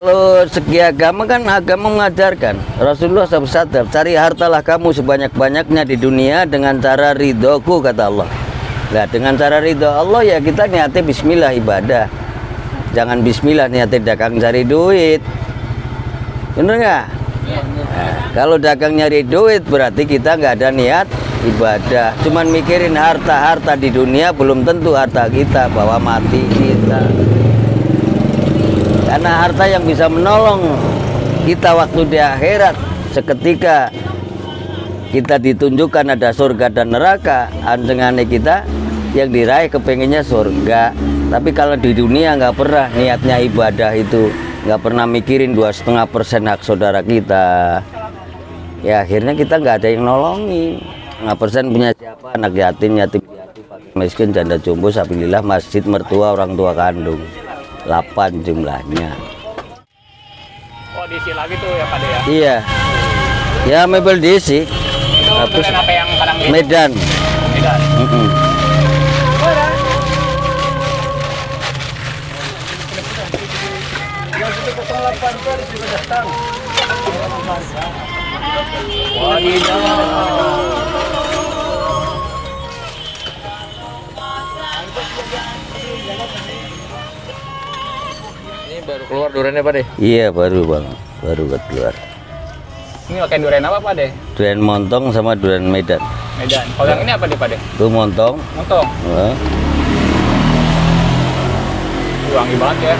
Kalau segi agama kan agama mengajarkan, Rasulullah bersabda, cari hartalah kamu sebanyak-banyaknya di dunia dengan cara ridhoku, kata Allah. Nah, dengan cara ridho Allah ya kita niatnya bismillah ibadah. Jangan bismillah niatnya dagang cari duit. Bener nggak? Nah, kalau dagang nyari duit berarti kita nggak ada niat ibadah. Cuman mikirin harta-harta di dunia, belum tentu harta kita bawa mati kita. Karena harta yang bisa menolong kita waktu di akhirat, seketika kita ditunjukkan ada surga dan neraka, anjengane kita yang diraih kepengennya surga. Tapi kalau di dunia nggak pernah niatnya ibadah itu, nggak pernah mikirin 2,5% hak saudara kita, ya akhirnya kita nggak ada yang nolongin. 5% punya siapa? Anak yatim, yatim piatu, fakir miskin, janda jombo, sabilillah, masjid, mertua, orang tua kandung. 8 jumlahnya. Oh, diisi lagi tuh ya Pak De ya? Iya. Ya mebel diisi. Itu durian apa yang kadang diisi? Medan. Medan. Ini baru keluar duriannya Pak De? Iya baru bang, baru keluar. Ini pakai durian apa Pak De? Durian montong sama durian Medan. Medan. Kalau yang ini apa Pak De? Itu montong. Montong. Nah, Wangi banget ya.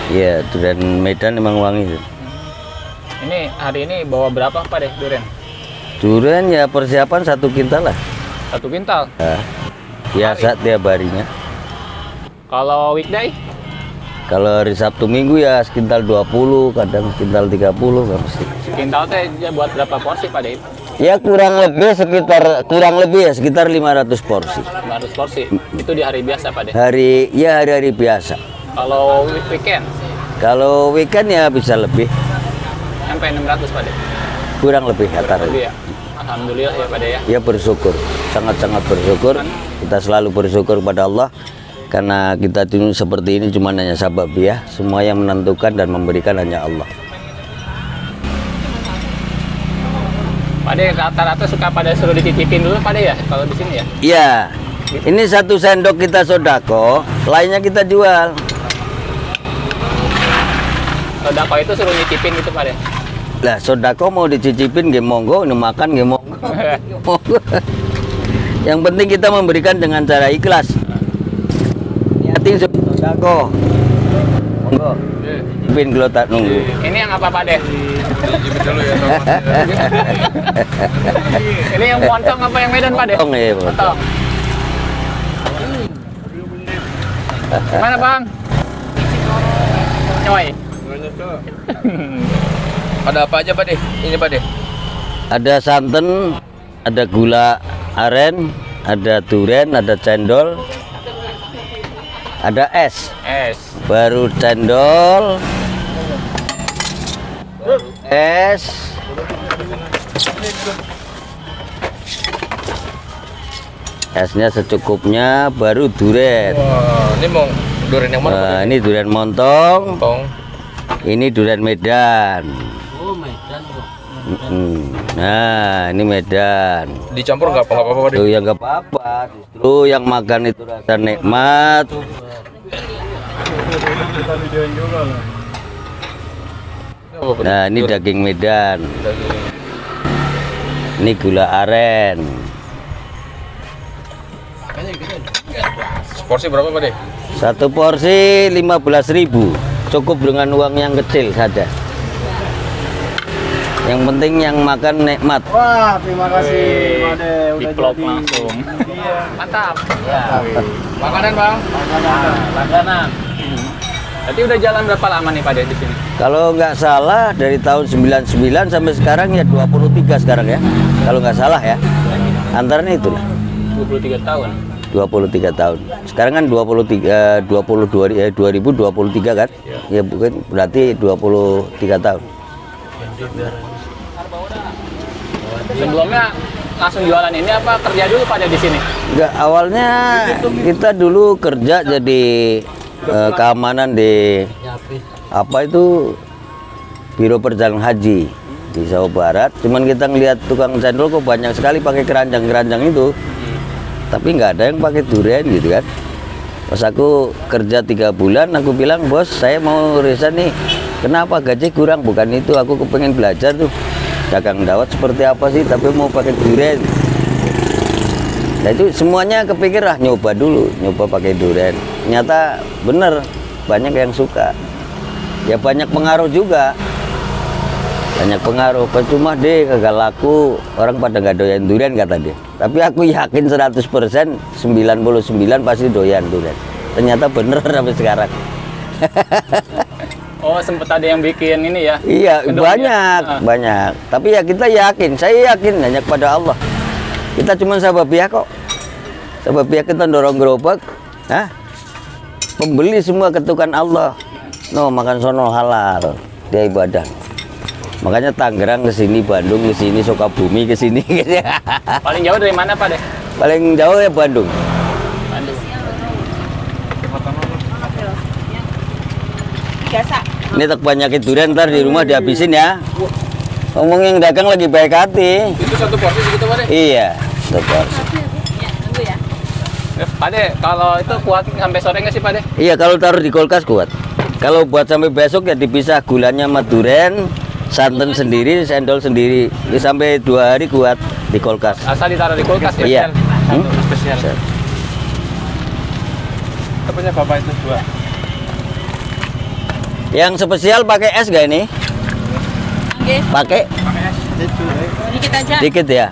iya durian Medan emang wangi. Ini hari ini bawa berapa Pak De durian? Durian ya persiapan 1 kintal lah. 1 kintal. Nah, biasa tiap harinya. Kalau weekday? Kalau hari Sabtu Minggu ya sekitar 20, kadang sekitar 30 nggak mesti. Kintal teh dia buat berapa porsi Pak De? Ya kurang lebih sekitar 500 porsi. 500 porsi. Itu di hari biasa Pak De. Hari-hari biasa. Kalau weekend? Kalau weekend ya bisa lebih, Sampai 600 Pak De. kurang lebih antara. Lebih ya. Alhamdulillah ya Pak De ya. Ya bersyukur, sangat-sangat bersyukur. Kita selalu bersyukur pada Allah. Karena kita seperti ini cuma hanya sabab ya. Semua yang menentukan dan memberikan hanya Allah. Pak De rata-rata suka pada suruh dititipin dulu Pak De ya kalau di sini ya? Iya. Ini 1 sendok kita sodako, lainnya kita jual. Sodako itu suruh dititipin gitu Pak De? Lah sodako mau dicicipin nggih monggo, mangkan nggih monggo. Monggo. Yang penting kita memberikan dengan cara ikhlas. Niatin sodako. Monggo. Cicipin kalau tak nunggu. Ini yang apa Pak De? Cicipin dulu ya. Ini yang montong apa yang Medan Pak De? Montong ya, Montong. Gimana Bang? Coy. Ada apa aja Pak De? Ini Pak De? Ada santan, ada gula aren, ada durian, ada cendol, ada es. Es. Baru cendol, baru es, esnya secukupnya, baru durian. Wah, ini mau durian yang mana Pak De? Ini durian montong, Tong. ini durian Medan. Nah, ini Medan. Dicampur nggak apa-apa Pak De? Itu yang nggak apa-apa, justru yang makan itu rasa nikmat. Nah, ini daging Medan. Ini gula aren. Porsi berapa Pak De? 1 porsi 15.000. Cukup dengan uang yang kecil saja. Yang penting yang makan nikmat. Wah, terima kasih Pak De udah Diplok jadi. langsung. Iya. Mantap. Ya. Makanan Bang. Langganan. Berarti udah jalan berapa lama nih Pak De di sini? Kalau nggak salah dari tahun 99 sampai sekarang ya 23 sekarang ya. Kalau nggak salah ya. Antaranya itulah. 23 tahun. 23 tahun. Sekarang kan 2023 kan? Ya bukan berarti 23 tahun. Sebelumnya langsung jualan ini apa kerja dulu pada di sini? Enggak, awalnya kita dulu kerja jadi keamanan di apa itu Biro Perjalanan Haji di Jawa Barat. Cuman kita ngelihat tukang cendol kok banyak sekali pakai keranjang-keranjang itu, tapi nggak ada yang pakai durian gitu kan. Pas aku kerja 3 bulan, aku bilang, bos saya mau resign nih, kenapa gaji kurang? Bukan itu, aku kepengen belajar tuh dagang dawet seperti apa sih, tapi mau pakai durian. Nah itu semuanya kepikir lah, nyoba dulu, nyoba pakai durian. Ternyata bener, banyak yang suka. Ya banyak pengaruh juga, banyak pengaruh. Percuma deh kagak laku, orang pada nggak doyan durian kata dia. Tapi aku yakin 100%, 99 pasti doyan durian. Ternyata bener sampai sekarang. Oh, sempet ada yang bikin ini ya? Iya, Kedong banyak, ya? banyak. Tapi ya kita yakin, saya yakin hanya kepada Allah. Kita cuma sahabat kok. Sahabat kita dorong gerobak, pembeli semua ketukan Allah. No, makan sono halal, dia ibadah. Makanya Tangerang ke sini, Bandung ke sini, Sukabumi ke sini. Paling jauh dari mana Pak deh? Paling jauh ya Bandung. Bandung. Ini tak banyakin durian ntar di rumah dihabisin ya. Ngomong yang dagang lagi baik hati. Itu 1 porsi segitu Pak deh? Iya, satu porsi. Pak deh, kalau itu kuat sampai sore nggak sih Pak deh? Iya, kalau taruh di kulkas kuat. Kalau buat sampai besok ya dipisah, gulanya sama durian, santan sendiri, sendol sendiri. Ini sampai 2 hari kuat di kulkas. Asal ditaruh di kulkas ya? Iya. Spesial. Kita punya Bapak itu 2. Yang spesial pakai es gak ini? Oke, Pakai sedikit aja. dikit ya.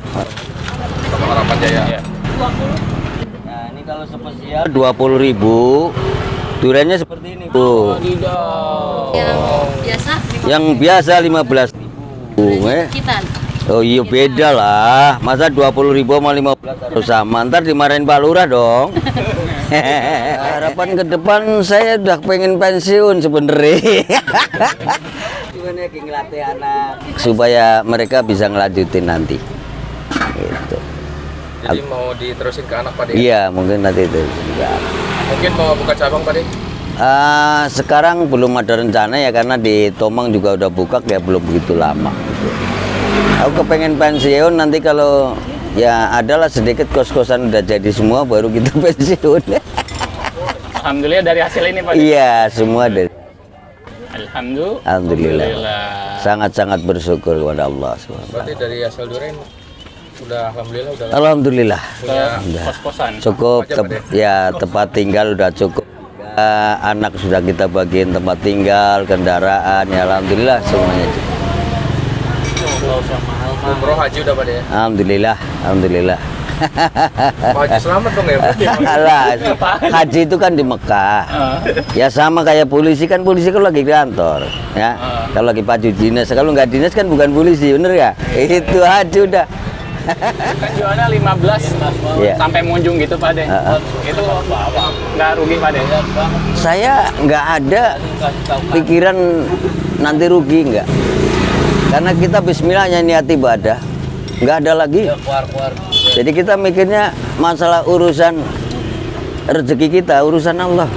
Sama Harapan Jaya. Iya. 20. Nah, ini kalau spesial 20.000. Duriannya seperti ini, Bu. Yang biasa Yang biasa 15.000. kita. Oh iya beda lah. Masa 20.000 sama 15 harus sama. Ntar dimarahin Pak Lurah dong. Harapan ke depan saya udah pengen pensiun sebenarnya. Gimana ngelatih anak supaya mereka bisa ngelanjutin nanti. Gitu. Jadi mau diterusin ke anak Pak deh? Iya mungkin nanti itu. Mungkin mau buka cabang Pak deh? Sekarang belum ada rencana ya karena di Tomang juga udah buka ya belum begitu lama. Gitu. Aku kepengen pensiun nanti kalau ya adalah sedikit kos-kosan udah jadi semua baru kita pensiun. Alhamdulillah dari hasil ini Pak deh? Iya semua dari. Alhamdulillah. Sangat-sangat bersyukur kepada Allah SWT. Berarti dari hasil durian udah alhamdulillah udah Alhamdulillah Ke kos-kosan. cukup Apa aja, Pak, deh? ya tempat tinggal udah cukup. Anak sudah kita bagiin tempat tinggal, kendaraan ya alhamdulillah semuanya cukup. umroh haji udah Pak deh? Alhamdulillah, alhamdulillah. Pak Haji selamat dong ya Pak? Alah, haji itu kan di Mekah. Ya sama kayak polisi kan kalau lagi di kantor, ya. Kalau lagi paju dinas, kalau nggak dinas kan bukan polisi, bener ya? Itu haji udah. Kan jualnya 15 Iya. sampai Munjung gitu Pak deh. Itu nggak rugi Pak deh? Saya nggak ada pikiran nanti rugi nggak. Karena kita bismillahnya niat ibadah, nggak ada lagi. Jadi kita mikirnya masalah urusan rezeki kita, urusan Allah.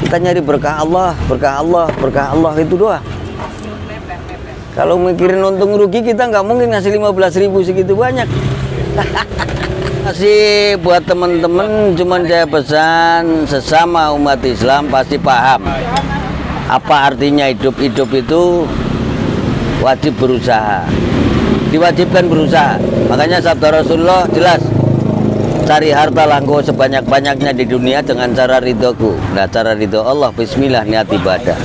Kita nyari berkah Allah, berkah Allah, berkah Allah itu doang. Kalau mikirin untung rugi kita nggak mungkin ngasih 15.000 segitu banyak. Masih buat teman-teman cuman saya pesan sesama umat Islam pasti paham apa artinya hidup itu wajib berusaha, diwajibkan berusaha. Makanya sabda Rasulullah jelas, cari harta langkau sebanyak-banyaknya di dunia dengan cara ridhoku. Nah cara ridho Allah bismillah niat ibadah.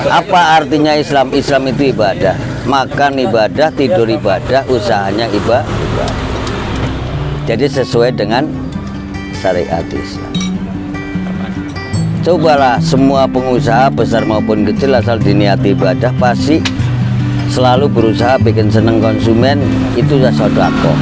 Apa artinya Islam? Islam itu ibadah, makan ibadah, tidur ibadah, usahanya ibadah. Jadi sesuai dengan syariat Islam. Cobalah semua pengusaha besar maupun kecil asal diniati ibadah pasti selalu berusaha bikin seneng konsumen, itu sudah sedekah.